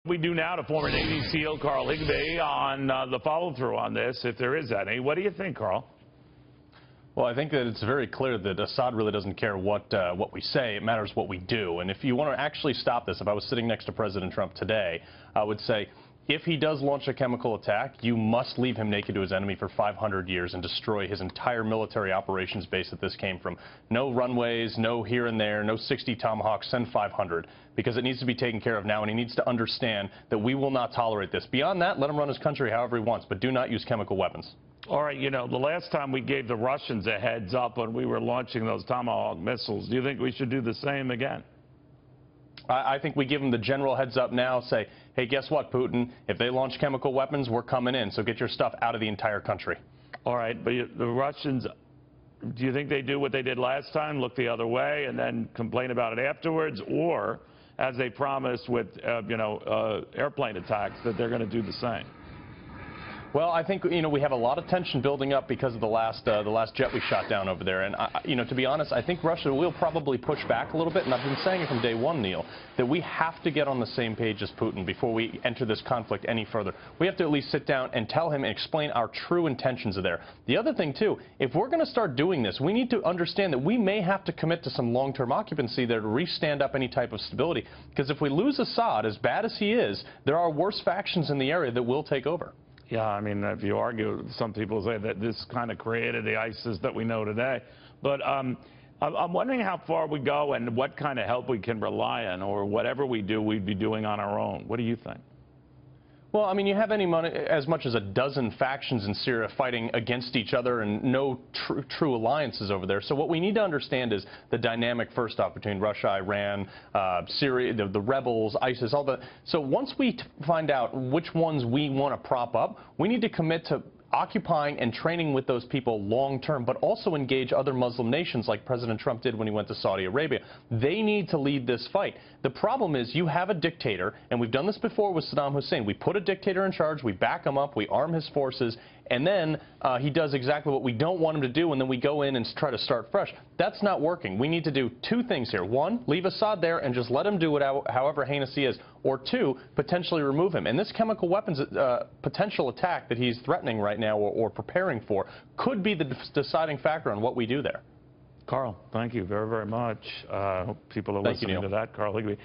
We do now to former Navy SEAL Carl Higbie on the follow-through on this, if there is any. What do you think, Carl? Well, I think that it's very clear that Assad really doesn't care what we say. It matters what we do. And if you want to actually stop this, if I was sitting next to President Trump today, I would say, if he does launch a chemical attack, you must leave him naked to his enemy for 500 years and destroy his entire military operations base that this came from. No runways, no here and there, no 60 Tomahawks, send 500, because it needs to be taken care of now, and he needs to understand that we will not tolerate this. Beyond that, let him run his country however he wants, but do not use chemical weapons. All right, you know, the last time we gave the Russians a heads up when we were launching those Tomahawk missiles, do you think we should do the same again? I think we give them the general heads up now, say, hey, guess what, Putin? If they launch chemical weapons, we're coming in, so get your stuff out of the entire country. All right, but the Russians, do you think they do what they did last time, look the other way, and then complain about it afterwards? Or, as they promised with, airplane attacks, that they're going to do the same? Well, I think, we have a lot of tension building up because of the last jet we shot down over there. And, to be honest, I think Russia will probably push back a little bit. And I've been saying it from day one, Neil, that we have to get on the same page as Putin before we enter this conflict any further. We have to at least sit down and tell him and explain our true intentions are there. The other thing, too, if we're going to start doing this, we need to understand that we may have to commit to some long-term occupancy there to re-stand up any type of stability. Because if we lose Assad, as bad as he is, there are worse factions in the area that will take over. Yeah, I mean, if you argue, some people say that this kind of created the ISIS that we know today. But I'm wondering how far we go and what kind of help we can rely on, or whatever we do, we'd be doing on our own. What do you think? Well, I mean, you have as much as a dozen factions in Syria fighting against each other and no true alliances over there. So what we need to understand is the dynamic first off between Russia, Iran, Syria, the rebels, ISIS, all the. So once we find out which ones we want to prop up, we need to commit to occupying and training with those people long term, but also engage other Muslim nations like President Trump did when he went to Saudi Arabia. They need to lead this fight. The problem is you have a dictator, and we've done this before with Saddam Hussein. We put a dictator in charge, we back him up, we arm his forces, and then he does exactly what we don't want him to do, and then we go in and try to start fresh. That's not working. We need to do two things here. One, leave Assad there and just let him do it however heinous he is. Or two, potentially remove him. And this chemical weapons potential attack that he's threatening right now or preparing for could be the deciding factor on what we do there. Carl, thank you very, very much. I hope people are listening to that. Carl Higbie.